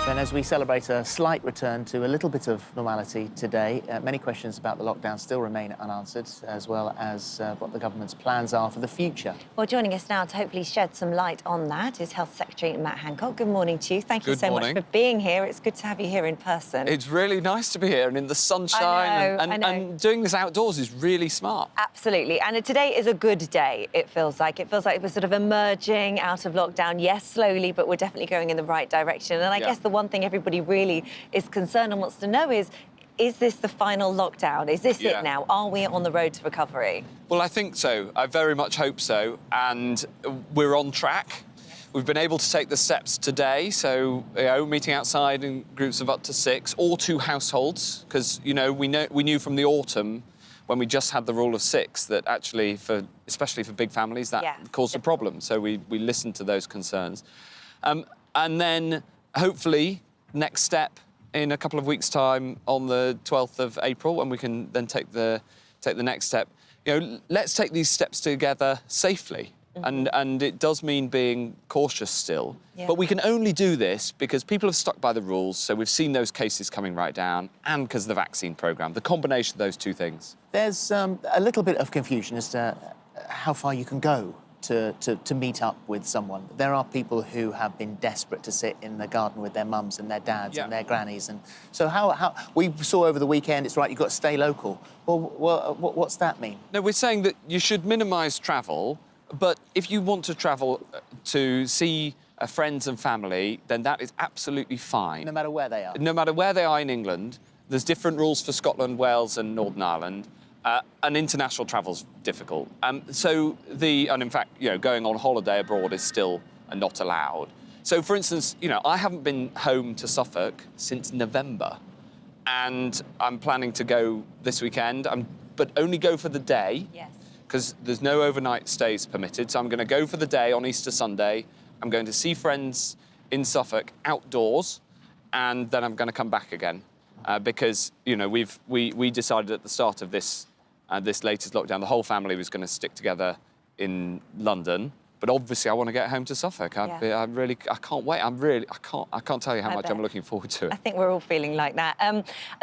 And as we celebrate a slight return to a little bit of normality today, many questions about the lockdown still remain unanswered, as well as what the government's plans are for the future. Well, joining us now to hopefully shed some light on that is Health Secretary Matt Hancock. Good morning to you. Thank you so much for being here. It's good to have you here in person. It's really nice to be here and in the sunshine. I know. And doing this outdoors is really smart. Absolutely. And today is a good day, it feels like. It feels like we're sort of emerging out of lockdown. Yes, slowly, but we're definitely going in the right direction. And I guess the one thing everybody really is concerned and wants to know is this the final lockdown? Is this it now? Are we on the road to recovery? Well, I think so. I very much hope so. And we're on track. We've been able to take the steps today, so meeting outside in groups of up to 6, or 2 households, because we knew from the autumn when we just had the rule of 6 that actually, especially for big families, that caused a problem. So we listened to those concerns, and then hopefully next step in a couple of weeks' time on the 12th of April, when we can then take the next step. Let's take these steps together safely. And it does mean being cautious still. But we can only do this because people have stuck by the rules, so we've seen those cases coming right down, and because of the vaccine programme, the combination of those two things. There's a little bit of confusion as to how far you can go to meet up with someone. There are people who have been desperate to sit in the garden with their mums and their dads and their grannies. And so how we saw over the weekend, it's right, you've got to stay local. Well, what's that mean? No, we're saying that you should minimise travel, but if you want to travel to see friends and family, then that is absolutely fine. No matter where they are? No matter where they are in England. There's different rules for Scotland, Wales and Northern Ireland. And international travel's difficult. And in fact, going on holiday abroad is still not allowed. So, for instance, I haven't been home to Suffolk since November, and I'm planning to go this weekend, but only go for the day. Yes. Because there's no overnight stays permitted, so I'm going to go for the day on Easter Sunday. I'm going to see friends in Suffolk outdoors, and then I'm going to come back again. Because, we decided at the start of this latest lockdown, the whole family was going to stick together in London. But obviously, I want to get home to Suffolk. I can't wait. I can't tell you how much I'm looking forward to it. I think we're all feeling like that.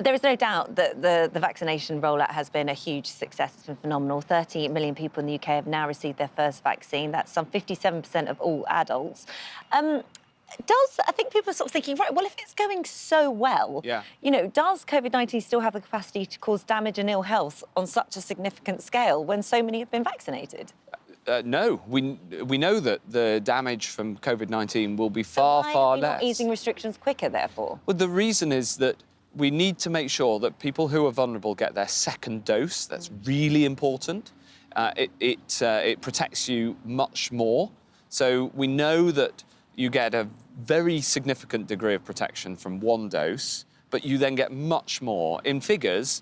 There is no doubt that the vaccination rollout has been a huge success. It's been phenomenal. 30 million people in the UK have now received their first vaccine. That's some 57% of all adults. I think people are sort of thinking, right, well, if it's going so well, does COVID-19 still have the capacity to cause damage and ill health on such a significant scale when so many have been vaccinated? No, we know that the damage from COVID-19 will be far less. Why are we not easing restrictions quicker, therefore? Well, the reason is that we need to make sure that people who are vulnerable get their second dose. That's really important. It protects you much more. So we know that you get a very significant degree of protection from 1 dose, but you then get much more. In figures,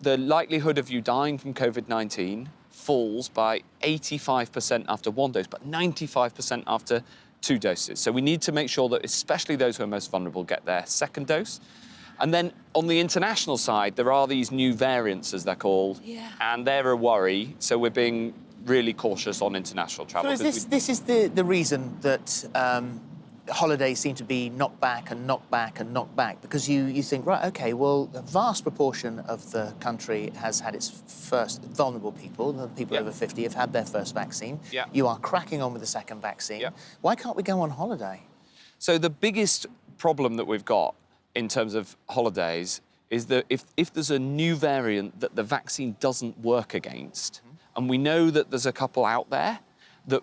the likelihood of you dying from COVID-19 falls by 85% after 1 dose, but 95% after 2 doses. So we need to make sure that especially those who are most vulnerable get their second dose. And then on the international side, there are these new variants, as they're called, and they're a worry. So we're being really cautious on international travel. So this is the reason that holidays seem to be knocked back and knocked back and knocked back, because you think, right, OK, well, a vast proportion of the country has had its first vulnerable people. The people over 50 have had their first vaccine. You are cracking on with the second vaccine. Why can't we go on holiday? So the biggest problem that we've got in terms of holidays is that if there's a new variant that the vaccine doesn't work against, and we know that there's a couple out there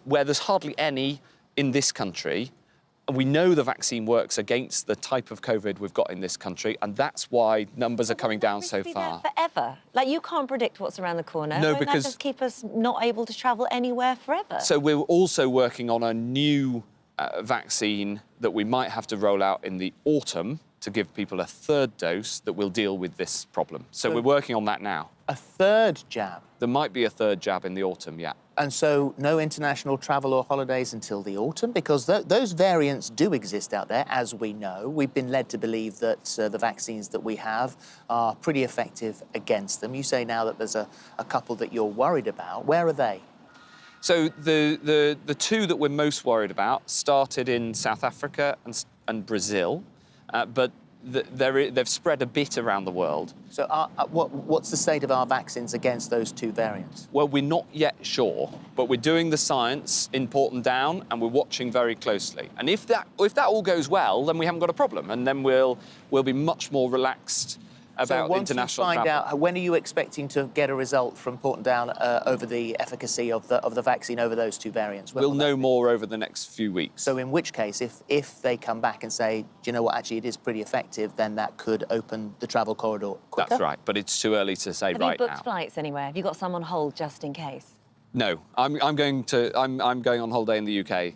where there's hardly any in this country, and we know the vaccine works against the type of COVID we've got in this country, and that's why numbers are coming down so far. Forever? Like, you can't predict what's around the corner. No, Won't because that just keep us not able to travel anywhere forever? So we're also working on a new vaccine that we might have to roll out in the autumn to give people a 3rd dose that will deal with this problem. So we're working on that now. A 3rd jab? There might be a 3rd jab in the autumn, And so no international travel or holidays until the autumn? Because those variants do exist out there, as we know. We've been led to believe that the vaccines that we have are pretty effective against them. You say now that there's a couple that you're worried about. Where are they? So the 2 that we're most worried about started in South Africa and Brazil. but they've spread a bit around the world. So what's the state of our vaccines against those two variants? Well, we're not yet sure, but we're doing the science in Porton Down, and we're watching very closely. And if that all goes well, then we haven't got a problem, and then we'll be much more relaxed about international travel. So once you find travel. out, when are you expecting to get a result from Porton Down over the efficacy of the vaccine over those two variants? We'll know more over the next few weeks. So in which case, if they come back and say, do you know what, actually it is pretty effective, then that could open the travel corridor quicker? That's right, but it's too early to say right now. Have you booked flights anywhere? Have you got some on hold just in case? No, I'm going on holiday in the UK.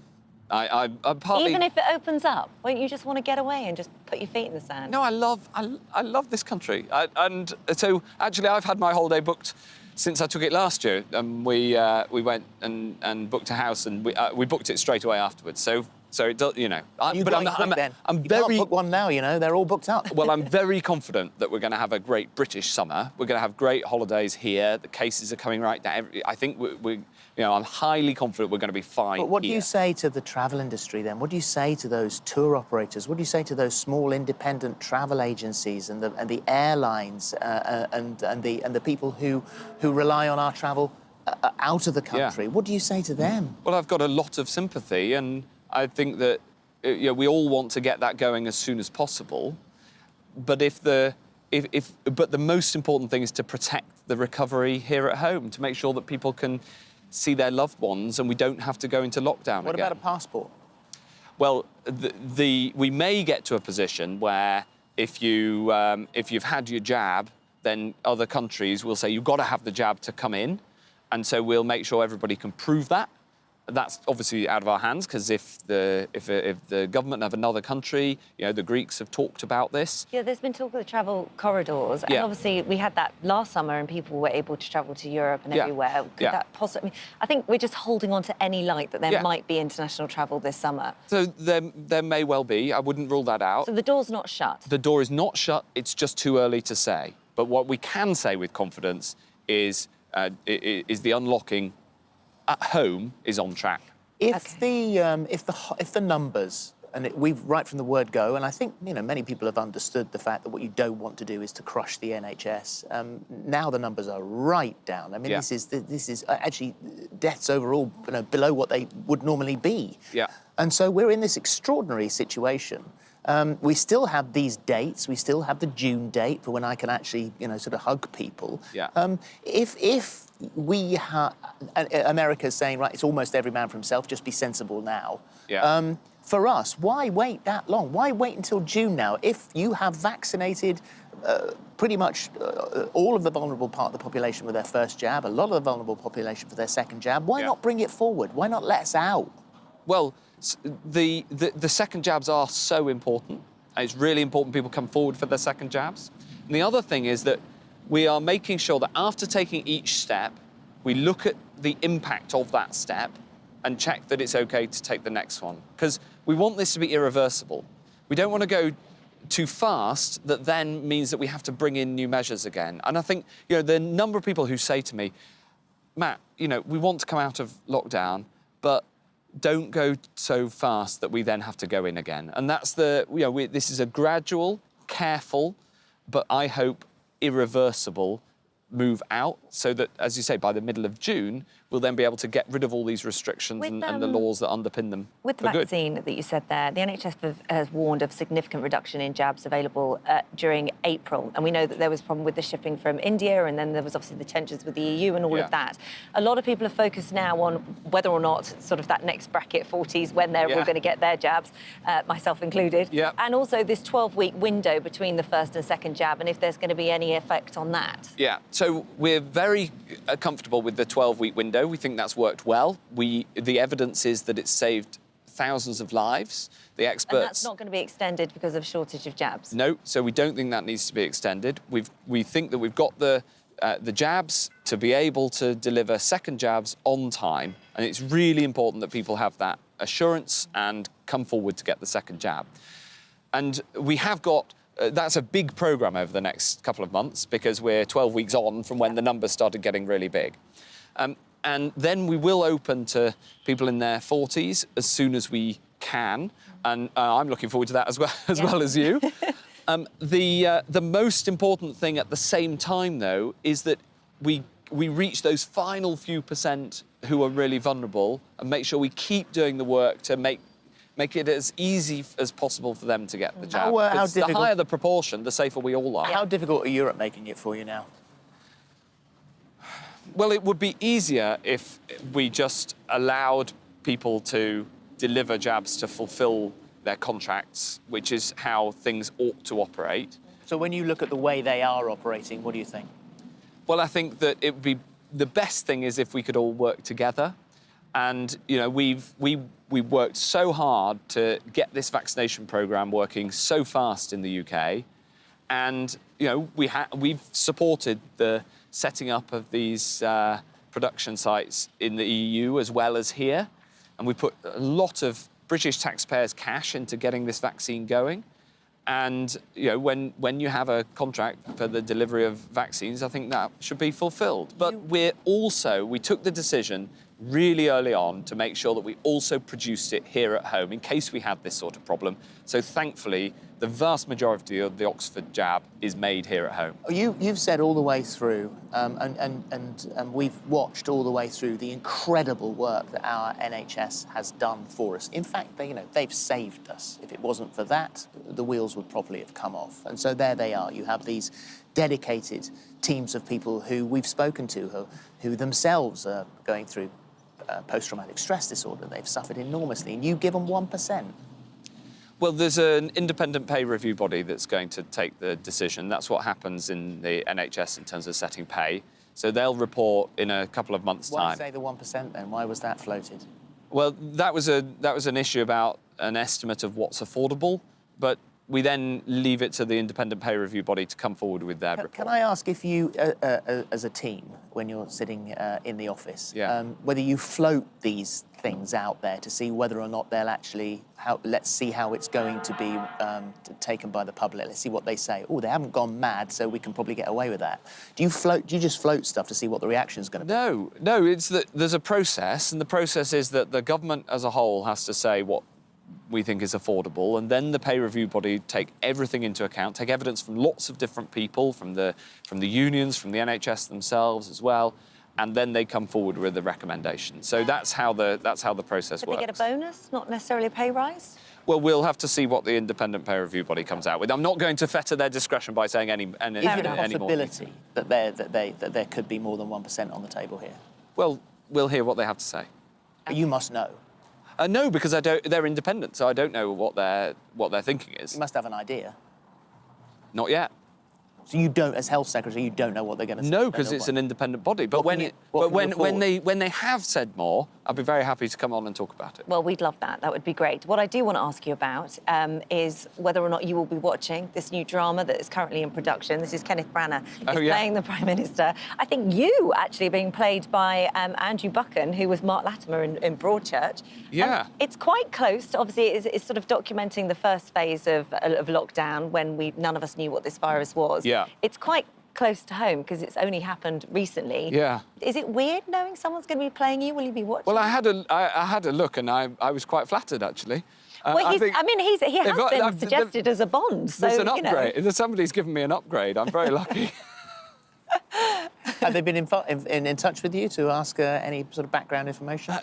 I'm partly... Even if it opens up, won't you just want to get away and just put your feet in the sand? No, I love this country. And so, actually, I've had my holiday booked since I took it last year. We went and booked a house, and we booked it straight away afterwards. So it does, you know. I'm very... You can't book one now, you know, they're all booked up. Well, I'm very confident that we're going to have a great British summer. We're going to have great holidays here. The cases are coming right down. I think I'm highly confident we're going to be fine. But what do you say to the travel industry then? What do you say to those tour operators? What do you say to those small independent travel agencies and the airlines and the people who rely on our travel out of the country? Yeah. What do you say to them? Well, I've got a lot of sympathy, and I think that we all want to get that going as soon as possible. But the most important thing is to protect the recovery here at home, to make sure that people can see their loved ones and we don't have to go into lockdown again. What about a passport? Well, we may get to a position where if you've had your jab, then other countries will say you've got to have the jab to come in, and so we'll make sure everybody can prove that. That's obviously out of our hands, because if the government of another country, the Greeks have talked about this. Yeah, there's been talk of the travel corridors, and obviously we had that last summer, and people were able to travel to Europe and everywhere. Could that possibly? I think we're just holding on to any light that there might be international travel this summer. So there may well be. I wouldn't rule that out. So the door's not shut. The door is not shut. It's just too early to say. But what we can say with confidence is the unlocking at home is on track. If the numbers, and we've right from the word go, and I think many people have understood the fact that what you don't want to do is to crush the NHS. Now the numbers are right down. I mean, this is actually deaths overall below what they would normally be. Yeah. And so we're in this extraordinary situation. We still have these dates. We still have the June date for when I can actually, sort of hug people. Yeah. If we have... America's saying, right, it's almost every man for himself, just be sensible now. Yeah. For us, why wait that long? Why wait until June now? If you have vaccinated pretty much all of the vulnerable part of the population with their first jab, a lot of the vulnerable population for their second jab, why not bring it forward? Why not let us out? Well, the second jabs are so important. It's really important people come forward for their second jabs. And the other thing is that we are making sure that after taking each step, we look at the impact of that step and check that it's okay to take the next one. Because we want this to be irreversible. We don't want to go too fast that then means that we have to bring in new measures again. And I think, the number of people who say to me, Matt, we want to come out of lockdown, but don't go so fast that we then have to go in again. And that's this is a gradual, careful, but I hope irreversible move out, so that, as you say, by the middle of June, we'll then be able to get rid of all these restrictions and the laws that underpin them. With the vaccine that you said there, the NHS has warned of significant reduction in jabs available during April. And we know that there was a problem with the shipping from India, and then there was obviously the tensions with the EU and all of that. A lot of people are focused now on whether or not sort of that next bracket, 40s, when they're all going to get their jabs, myself included. Yeah. And also this 12-week window between the first and second jab, and if there's going to be any effect on that. Yeah. So we're very comfortable with the 12-week window. We think that's worked well. The evidence is that it's saved thousands of lives. The experts... And that's not going to be extended because of shortage of jabs? No, so we don't think that needs to be extended. We think that we've got the jabs to be able to deliver second jabs on time, and it's really important that people have that assurance and come forward to get the second jab. And we have got... that's a big programme over the next couple of months, because we're 12 weeks on from when the numbers started getting really big. And then we will open to people in their 40s as soon as we can, and I'm looking forward to that as well as you. The most important thing at the same time, though, is that we reach those final few percent who are really vulnerable and make sure we keep doing the work to make it as easy as possible for them to get the jab. How the higher the proportion, the safer we all are. How difficult are Europe making it for you now? Well, it would be easier if we just allowed people to deliver jabs to fulfill their contracts, which is how things ought to operate. So when you look at the way they are operating, what do you think? Well, I think that it would be the best thing is if we could all work together. And, you know, we've worked so hard to get this vaccination programme working so fast in the UK. And, you know, we've supported the setting up of these production sites in the EU as well as here. And we put a lot of British taxpayers' cash into getting this vaccine going. And, you know, when you have a contract for the delivery of vaccines, I think that should be fulfilled. But we took the decision really early on to make sure that we also produced it here at home in case we had this sort of problem. So thankfully, the vast majority of the Oxford jab is made here at home. You've said all the way through, and we've watched all the way through the incredible work that our NHS has done for us. In fact, they've saved us. If it wasn't for that, the wheels would probably have come off. And so there they are. You have these dedicated teams of people who we've spoken to, who themselves are going through post-traumatic stress disorder. They've suffered enormously, and you give them 1%. Well, there's an independent pay review body that's going to take the decision. That's what happens in the NHS in terms of setting pay. So they'll report in a couple of months' time. Why say the 1% then? Why was that floated? Well, that was an issue about an estimate of what's affordable, but we then leave it to the independent pay review body to come forward with their report. Can I ask if you, as a team, when you're sitting in the office, whether you float these things out there to see whether or not they'll actually, let's see how it's going to be taken by the public, let's see what they say. Oh, they haven't gone mad, so we can probably get away with that. Do you just float stuff to see what the reaction is going to be? No, it's that there's a process, and the process is that the government as a whole has to say what we think is affordable, and then the pay review body take everything into account, take evidence from lots of different people, from the unions, from the NHS themselves as well, and then they come forward with a recommendation. So that's how the process works. Do they get a bonus, not necessarily a pay rise? Well, we'll have to see what the independent pay review body comes out with. I'm not going to fetter their discretion by saying any more. Is it a possibility that there could be more than 1% on the table here? Well, we'll hear what they have to say. You must know. No, because they're independent, so I don't know what their thinking is. You must have an idea. Not yet. So you don't, as Health Secretary, you don't know what they're going to say? No, because it's an independent body. But when they have said more, I'll be very happy to come on and talk about it. Well, we'd love that. That would be great. What I do want to ask you about is whether or not you will be watching this new drama that is currently in production. This is Kenneth Branagh playing the Prime Minister. I think you actually are being played by Andrew Buchan, who was Mark Latimer in Broadchurch. Yeah. It's quite close. To, obviously, it's sort of documenting the first phase of lockdown when none of us knew what this virus was. Yeah. It's quite close to home because it's only happened recently. Yeah. Is it weird knowing someone's going to be playing you? Will you be watching? Well, I had a look, and I was quite flattered actually. Well, he has been suggested as a Bond. So, there's an upgrade. Somebody's given me an upgrade. I'm very lucky. Have they been in touch with you to ask any sort of background information?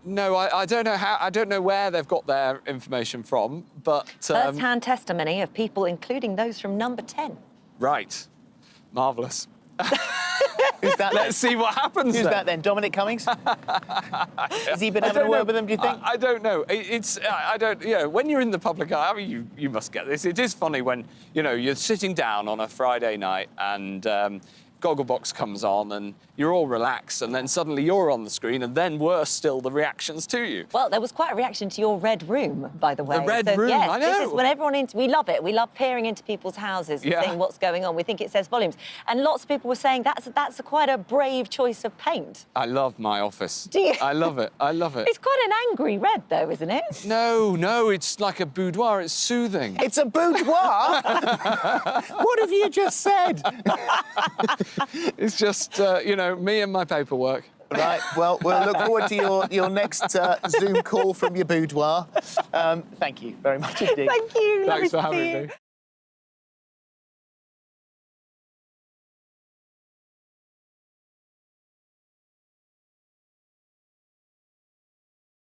No, I don't know how. I don't know where they've got their information from, but first-hand testimony of people, including those from Number 10. Right, marvellous. Who's that? Let's see what happens. Who's that then? Dominic Cummings? Has he been having a word with them? Do you think? I don't know. I don't. You know, when you're in the public eye, I mean, you must get this. It is funny when you're sitting down on a Friday night and Gogglebox comes on and you're all relaxed, and then suddenly you're on the screen, and then worse still, the reactions to you. Well, there was quite a reaction to your Red Room, by the way. The Red Room, yes, I know. This is when everyone we love it. We love peering into people's houses and seeing what's going on. We think it says volumes. And lots of people were saying that's quite a brave choice of paint. I love my office. Do you? I love it. I love it. It's quite an angry red, though, isn't it? No, it's like a boudoir. It's soothing. It's a boudoir? What have you just said? It's just, me and my paperwork. Right, well, we'll look forward to your next Zoom call from your boudoir. Thank you very much indeed. Thank you. Thanks for Lovely to having see you. me.